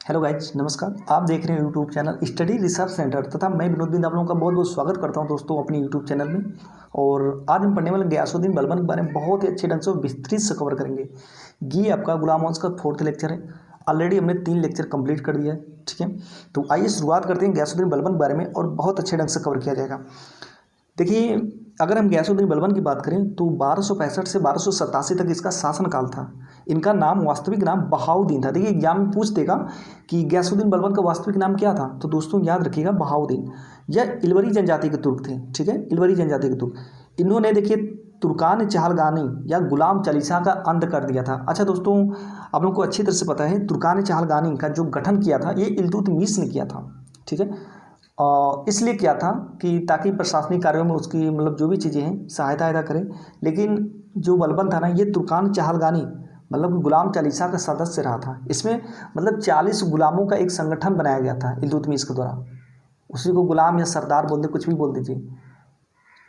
Hello guys, नमस्कार। आप देख रहे हैं YouTube channel study research centre तथा मैं विनोद बिंद आप लोगों का बहुत बहुत स्वागत करता हूं दोस्तों अपने यूट्यूब चैनल में। और आज हम पढ़ने वाले गयासुद्दीन बलबन के बारे में बहुत ही अच्छे ढंग से और विस्तृत से कवर करेंगे। ये आपका गुलाम वंश का 4th लेक्चर है। ऑलरेडी हमने 3 लेक्चर कंप्लीट कर दिया है, ठीक है। तो आइए शुरुआत करते हैं गयासुद्दीन बलबन के बारे में और बहुत अच्छे ढंग से कवर किया जाएगा। देखिए, अगर हम गयासुद्दीन बलबन की बात करें तो 1265 से 1287 तक इसका शासनकाल था। इनका नाम, वास्तविक नाम बहाउद्दीन था। देखिए, एग्जाम में पूछ देगा कि गयासुद्दीन बलबन का वास्तविक नाम क्या था, तो दोस्तों याद रखिएगा बहाउद्दीन। यह इलवरी जनजाति के तुर्क थे, ठीक है, इलवरी जनजाति के तुर्क। इन्होंने देखिए तुर्कान चहलगानी या गुलाम चालीसा का अंत कर दिया था। अच्छा दोस्तों, आप लोगों को अच्छी तरह से पता है तुर्कान चहलगानी का जो गठन किया था ये इल्तुतमिश ने किया था, ठीक है। इसलिए किया था कि ताकि प्रशासनिक कार्यों में उसकी मतलब जो भी चीज़ें हैं सहायता करें। लेकिन जो बलबन था ना, ये तुर्कान चहलगानी मतलब गुलाम चालीसा का सदस्य रहा था। इसमें मतलब 40 गुलामों का एक संगठन बनाया गया था इल्तुतमिश के द्वारा। उसी को गुलाम या सरदार बोल दे, कुछ भी बोल दीजिए,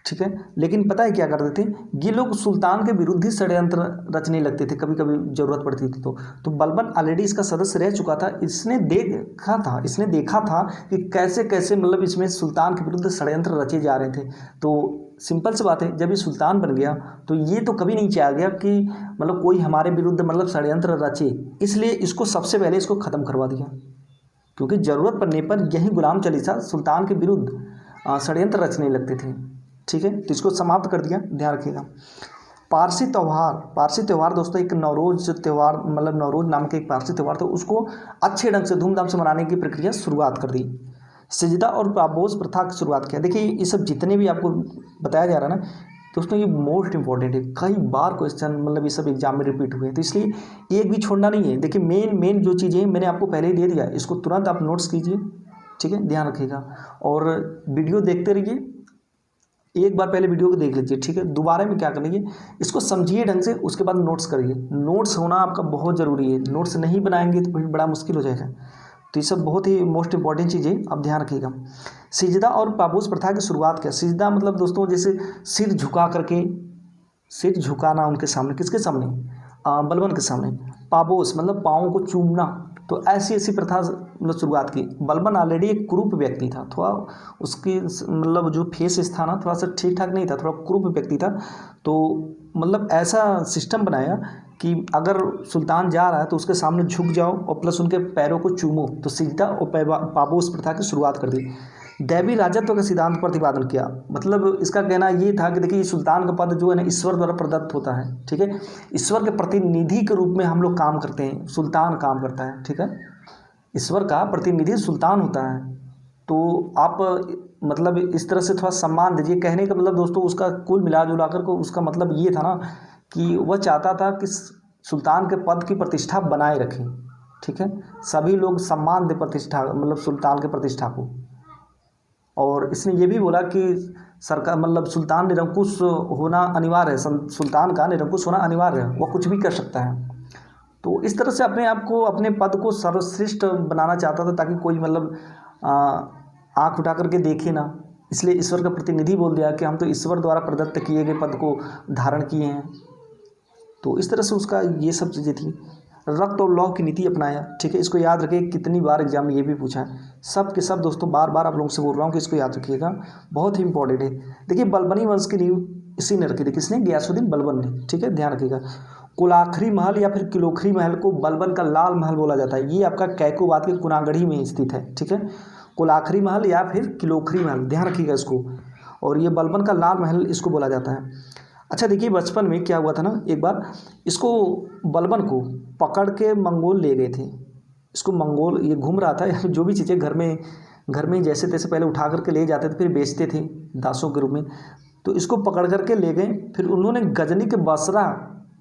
ठीक है। लेकिन पता है क्या करते थे ये लोग, सुल्तान के विरुद्ध ही षड्यंत्र रचने लगते थे कभी कभी जरूरत पड़ती थी। तो बलबन ऑलरेडी इसका सदस्य रह चुका था। इसने देखा था कि कैसे कैसे मतलब इसमें सुल्तान के विरुद्ध षड्यंत्र रचे जा रहे थे। तो सिंपल सी बात है, जब ये सुल्तान बन गया तो ये तो कभी नहीं चाहा गया कि मतलब कोई हमारे विरुद्ध मतलब षड्यंत्र रचे। इसलिए इसको सबसे पहले इसको ख़त्म करवा दिया, क्योंकि ज़रूरत पड़ने पर यही गुलाम चालीसा सुल्तान के विरुद्ध षड्यंत्र रचने लगते थे, ठीक है। तो इसको समाप्त कर दिया, ध्यान रखिएगा। पारसी त्यौहार दोस्तों, एक नवरोज त्यौहार मतलब नवरोज नाम के एक पारसी त्यौहार था, उसको अच्छे ढंग से धूमधाम से मनाने की प्रक्रिया शुरुआत कर दी। सजदा और पापोस प्रथा की शुरुआत किया। देखिए, ये सब जितने भी आपको बताया जा रहा है ना दोस्तों, ये मोस्ट इंपॉर्टेंट है। कई बार क्वेश्चन मतलब ये सब एग्जाम में रिपीट हुए हैं, तो इसलिए एक भी छोड़ना नहीं है। देखिए, मेन जो चीज़ें मैंने आपको पहले ही दे दिया, इसको तुरंत आप नोट्स कीजिए, ठीक है, ध्यान रखिएगा। और वीडियो देखते रहिए, एक बार पहले वीडियो को देख लीजिए, ठीक है। दोबारा में क्या करिए, इसको समझिए ढंग से, उसके बाद नोट्स करिए। नोट्स होना आपका बहुत ज़रूरी है। नोट्स नहीं बनाएंगे तो फिर बड़ा मुश्किल हो जाएगा। तो ये सब बहुत ही मोस्ट इंपॉर्टेंट चीज़ें आप ध्यान रखिएगा। सिजदा और पापोस प्रथा की शुरुआत किया। सिजदा मतलब दोस्तों जैसे सिर झुका करके, सिर झुकाना उनके सामने, किसके सामने, बलबन के सामने। पापोस मतलब पाँव को चूमना। तो ऐसी प्रथा मतलब शुरुआत की। बलबन ऑलरेडी एक कुरूप व्यक्ति था, थोड़ा उसकी मतलब जो फेस था ना थोड़ा सा ठीक ठाक नहीं था, थोड़ा कुरूप व्यक्ति था। तो मतलब ऐसा सिस्टम बनाया कि अगर सुल्तान जा रहा है तो उसके सामने झुक जाओ और प्लस उनके पैरों को चूमो। तो सिजदा और पापोस प्रथा की शुरुआत कर दी। दैवी राजत्व का सिद्धांत प्रतिपादन किया। मतलब इसका कहना ये था कि देखिए, सुल्तान का पद जो है ना ईश्वर द्वारा प्रदत्त होता है, ठीक है। ईश्वर के प्रतिनिधि के रूप में हम लोग काम करते हैं, सुल्तान काम करता है, ठीक है। ईश्वर का प्रतिनिधि सुल्तान होता है। तो आप मतलब इस तरह से थोड़ा सम्मान दीजिए। कहने का मतलब दोस्तों उसका कुल मिला जुला कर को उसका मतलब ये था ना कि वह चाहता था कि सुल्तान के पद की प्रतिष्ठा बनाए रखें, ठीक है। सभी लोग सम्मान दे प्रतिष्ठा मतलब सुल्तान के प्रतिष्ठा को। और इसने ये भी बोला कि सरकार मतलब सुल्तान निरंकुश होना अनिवार्य है, सुल्तान का निरंकुश होना अनिवार्य है, वह कुछ भी कर सकता है। तो इस तरह से अपने आप को, अपने पद को सर्वश्रेष्ठ बनाना चाहता था, ताकि कोई मतलब आँख उठा करके देखे ना। इसलिए ईश्वर का प्रतिनिधि बोल दिया कि हम तो ईश्वर द्वारा प्रदत्त किए गए पद को धारण किए हैं। तो इस तरह से उसका ये सब चीज़ें थी। रक्त और लौह की नीति अपनाया, ठीक है। इसको याद रखिए, कितनी बार एग्जाम में ये भी पूछा है। सब के सब दोस्तों बार बार आप लोगों से बोल रहा हूँ कि इसको याद रखिएगा, बहुत ही इंपॉर्टेंट है। देखिए, बलबनी वंश की नींव इसी ने रखी थी। किसने? गयासुद्दीन बलबन ने, ठीक है, ध्यान रखिएगा। कोलाखरी महल या फिर किलोखरी महल को बलबन का लाल महल बोला जाता है। ये आपका कैकोबाद के कुनागढ़ी में स्थित है, ठीक है। कोलाखरी महल या फिर किलोखरी महल, ध्यान रखिएगा इसको। और ये बलबन का लाल महल इसको बोला जाता है। अच्छा देखिए, बचपन में क्या हुआ था ना, एक बार इसको बलबन को पकड़ के मंगोल ले गए थे। इसको मंगोल, ये घूम रहा था जो भी चीज़ें घर में जैसे तैसे पहले उठा करके ले जाते थे, फिर बेचते थे दासों के रूप में। तो इसको पकड़ करके ले गए। फिर उन्होंने गजनी के बसरा,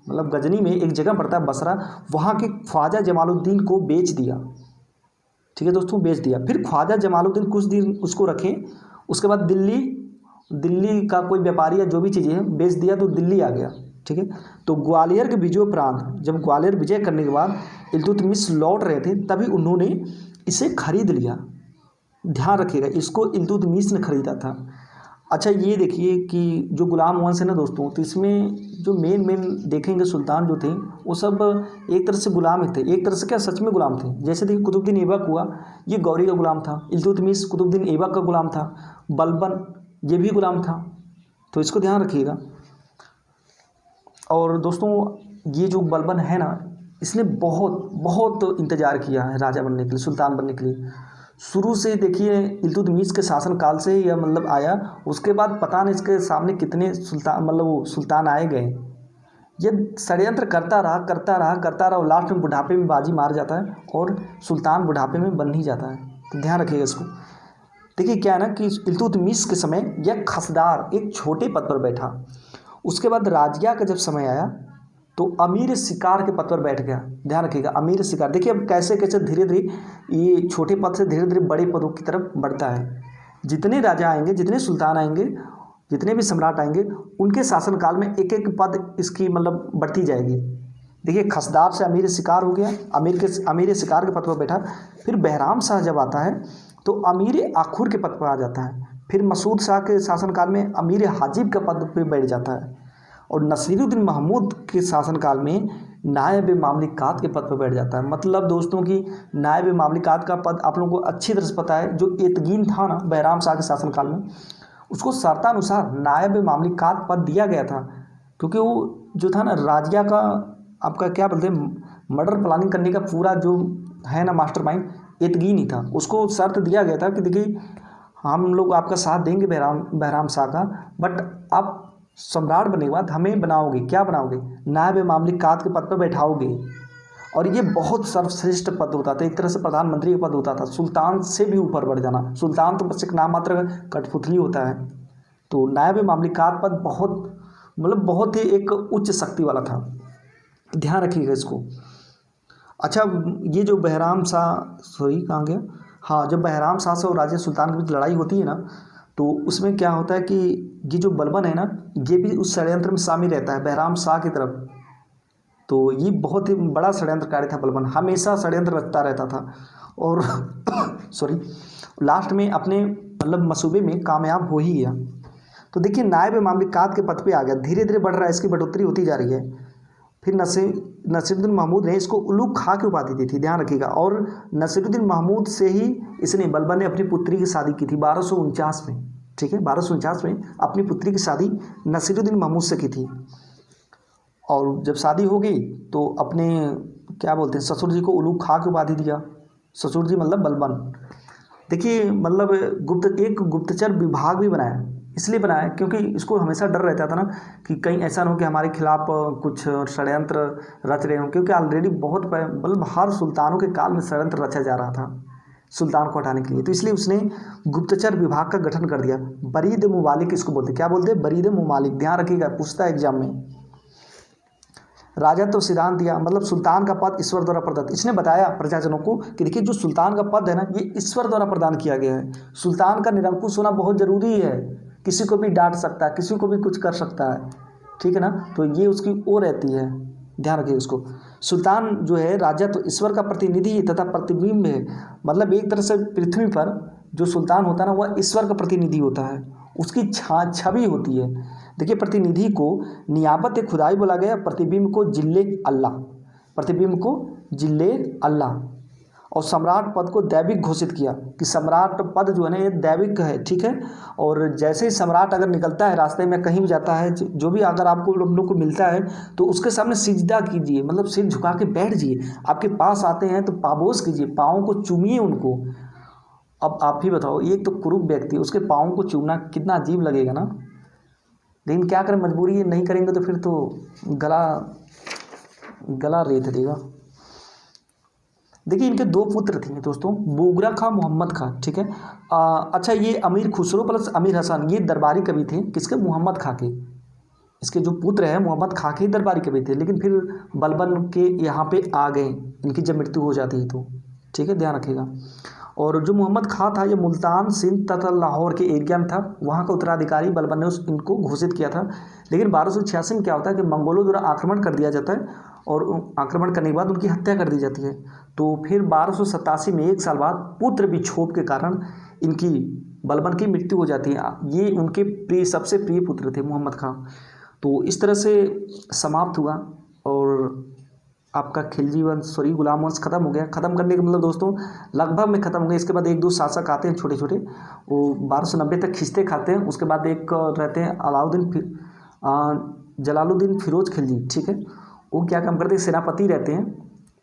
मतलब गजनी में एक जगह पड़ता है बसरा, वहाँ के ख्वाजा जमालुद्दीन को बेच दिया, ठीक है दोस्तों, बेच दिया। फिर ख्वाजा जमालुद्दीन कुछ दिन उसको रखे। उसके बाद दिल्ली का कोई व्यापारी या जो भी चीज़ें हैं बेच दिया, तो दिल्ली आ गया, ठीक है। तो ग्वालियर के विजयोपरांत, जब ग्वालियर विजय करने के बाद इल्तुतमिश लौट रहे थे, तभी उन्होंने इसे खरीद लिया। ध्यान रखिएगा, इसको इल्तुतमिश ने खरीदा था। अच्छा ये देखिए कि जो गुलाम वंश है ना दोस्तों, तो इसमें जो मेन मेन देखेंगे सुल्तान जो थे वो सब एक तरह से गुलाम ही थे, एक तरह से क्या सच में गुलाम थे। जैसे देखिए कुतुबुद्दीन ऐबक हुआ, ये गौरी का गुलाम था। इल्तुतमिश कुतुबुद्दीन ऐबक का गुलाम था। बलबन ये भी गुलाम था, तो इसको ध्यान रखिएगा। और दोस्तों ये जो बलबन है ना, इसने बहुत बहुत इंतज़ार किया है राजा बनने के लिए, सुल्तान बनने के लिए। शुरू से देखिए इल्तुतमिश के शासनकाल से यह मतलब आया, उसके बाद पता नहीं इसके सामने कितने सुल्तान मतलब वो सुल्तान आए गए। ये षड्यंत्र करता रहा करता रहा करता रहा, और लास्ट में बुढ़ापे में बाजी मार जाता है और सुल्तान बुढ़ापे में बन ही जाता है। तो ध्यान रखिएगा इसको। देखिए क्या है ना कि इल्तुतमिश के समय यह खसदार एक छोटे पद पर बैठा। उसके बाद राजिया का जब समय आया तो अमीर शिकार के पद पर बैठ गया। ध्यान रखिएगा, अमीर शिकार। देखिए अब कैसे कैसे धीरे धीरे ये छोटे पद से धीरे धीरे बड़े पदों की तरफ बढ़ता है। जितने राजा आएंगे, जितने सुल्तान आएंगे, जितने भी सम्राट आएंगे, उनके शासनकाल में एक एक पद इसकी मतलब बढ़ती जाएगी। देखिए खसदार से अमीर शिकार हो गया, अमीर शिकार के पद पर बैठा। फिर बहराम शाह जब आता है तो अमीर आखुर के पद पर आ जाता है। फिर मसूद शाह के शासनकाल में अमीर हाजिब के पद पर बैठ जाता है। और नसीरुद्दीन महमूद के शासनकाल में नायब मामलिकात के पद पर बैठ जाता है। मतलब दोस्तों की नायब मामलिकात का पद आप लोगों को अच्छी तरह से पता है। जो एतगीन था ना बहराम शाह के शासनकाल में, उसको शर्तानुसार नायब मामलिकात पद दिया गया था, क्योंकि वो जो था ना राजिया का आपका क्या बोलते हैं मर्डर प्लानिंग करने का पूरा जो है ना मास्टरमाइंड एतगीन ही था। उसको शर्त दिया गया था कि देखिए हम लोग आपका साथ देंगे बहराम शाह का, बट आप सम्राट बनने के बाद हमें बनाओगे, क्या बनाओगे, नायब मामलिकात के पद पर बैठाओगे। और ये बहुत सर्वश्रेष्ठ पद होता था, एक तरह से प्रधानमंत्री का पद होता था। सुल्तान से भी ऊपर बढ़ जाना। सुल्तान तो बस एक नाम मात्र कठपुतली होता है, तो नायब मामलिकात पद बहुत मतलब बहुत ही एक उच्च शक्ति वाला था। ध्यान रखिएगा इसको। अच्छा ये जो बहराम शाह कहाँ गया, हाँ, जब बहराम शाह से और राजा सुल्तान के बीच लड़ाई होती है ना, तो उसमें क्या होता है कि ये जो बलबन है ना, ये भी उस षड्यंत्र में शामिल रहता है बहराम शाह की तरफ। तो ये बहुत ही बड़ा षड्यंत्रकारी था बलबन, हमेशा षड्यंत्र रचता रहता था। और सॉरी लास्ट में अपने मतलब मसूबे में कामयाब हो ही गया। तो देखिए नायब मामलिकात के पद पे आ गया, धीरे धीरे बढ़ रहा है, इसकी बढ़ोतरी होती जा रही है। फिर नसीरुद्दीन महमूद ने इसको उलूग खां की उपाधि दी थी। ध्यान रखिएगा। और नसीरुद्दीन महमूद से ही इसने बलबन ने अपनी पुत्री की शादी की थी 1249 में। ठीक है, 1249 में अपनी पुत्री की शादी नसीरुद्दीन महमूद से की थी। और जब शादी हो गई तो अपने क्या बोलते हैं ससुर जी को उलूग खां की उपाधि दिया। ससुर जी मतलब बलबन। देखिए मतलब एक गुप्तचर विभाग भी बनाया, इसलिए बनाया क्योंकि इसको हमेशा डर रहता था ना कि कहीं ऐसा ना हो कि हमारे खिलाफ कुछ षड्यंत्र रच रहे हों, क्योंकि ऑलरेडी बहुत मतलब हर सुल्तानों के काल में षड्यंत्र रचा जा रहा था सुल्तान को हटाने के लिए। तो इसलिए उसने गुप्तचर विभाग का गठन कर दिया। बरीद मुमालिक इसको बोलते, क्या बोलते हैं, बरीद मुमालिक। ध्यान रखिएगा, पूछता है एग्जाम में। राजा तो सिद्धांत दिया, मतलब सुल्तान का पद ईश्वर द्वारा प्रदत्त। इसने बताया प्रजाजनों को कि देखिए जो सुल्तान का पद है ना, ये ईश्वर द्वारा प्रदान किया गया है। सुल्तान का निरंकुश होना बहुत जरूरी है, किसी को भी डांट सकता है, किसी को भी कुछ कर सकता है, ठीक है ना। तो ये उसकी वो रहती है, ध्यान रखिए उसको। सुल्तान जो है राजा तो ईश्वर का प्रतिनिधि तथा प्रतिबिंब है। मतलब एक तरह से पृथ्वी पर जो सुल्तान होता है ना, वह ईश्वर का प्रतिनिधि होता है, उसकी छवि होती है। देखिए प्रतिनिधि को नियाबत खुदाई बोला गया, प्रतिबिंब को जिल्ले अल्लाह, प्रतिबिंब को जिल्ले अल्लाह। और सम्राट पद को दैविक घोषित किया कि सम्राट पद जो है ना ये दैविक है, ठीक है। और जैसे ही सम्राट अगर निकलता है रास्ते में कहीं भी जाता है, जो भी अगर आपको हम लोग को मिलता है तो उसके सामने सिजदा कीजिए, मतलब सिर झुका के बैठ जाइए। आपके पास आते हैं तो पाबोस कीजिए, पाँव को चूमिए उनको। अब आप ही बताओ, एक तो कुरूप व्यक्ति, उसके पाँव को चूमना कितना अजीब लगेगा ना, लेकिन क्या करें, मजबूरी है, नहीं करेंगे तो फिर तो गला रेत देगा। देखिए इनके दो पुत्र थे दोस्तों, बुगरा खां, मोहम्मद खां, ठीक है। अच्छा ये अमीर खुसरो प्लस अमीर हसन, ये दरबारी कवि थे, किसके, मोहम्मद खां के। इसके जो पुत्र हैं मोहम्मद खां के दरबारी कवि थे, लेकिन फिर बलबन के यहाँ पे आ गए, इनकी जब मृत्यु हो जाती है तो, ठीक है, ध्यान रखिएगा। और जो मोहम्मद खां था ये मुल्तान, सिंध तथा लाहौर के एरिया में था, वहाँ का उत्तराधिकारी बलबन ने इनको घोषित किया था। लेकिन 1286 में क्या होता है कि मंगोलों द्वारा आक्रमण कर दिया जाता है, और आक्रमण करने के बाद उनकी हत्या कर दी जाती है। तो फिर 1287 में, एक साल बाद, पुत्र विक्षोभ के कारण इनकी बलबन की मृत्यु हो जाती है। ये उनके प्रिय सबसे प्रिय पुत्र थे मोहम्मद खां। तो इस तरह से समाप्त हुआ और आपका खिलजी वंश सॉरी गुलाम वंश खत्म हो गया। खत्म करने का मतलब दोस्तों लगभग में खत्म हो गया। इसके बाद एक दो शासक आते हैं छोटे छोटे, वो 1290 तक खींचते खाते हैं। उसके बाद एक रहते हैं जलालुद्दीन फिरोज खिलजी, ठीक है। वो क्या काम करते हैं, सेनापति रहते हैं।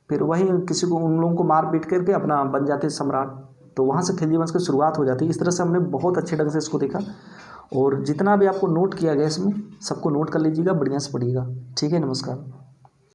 फिर वही किसी को उन लोगों को मार पीट करके अपना बन जाते हैं सम्राट। तो वहाँ से खिलजी वंश की शुरुआत हो जाती है। इस तरह से हमने बहुत अच्छे ढंग से इसको देखा और जितना भी आपको नोट किया गया इसमें सबको नोट कर लीजिएगा, बढ़िया से पढ़िएगा। ठीक है, नमस्कार।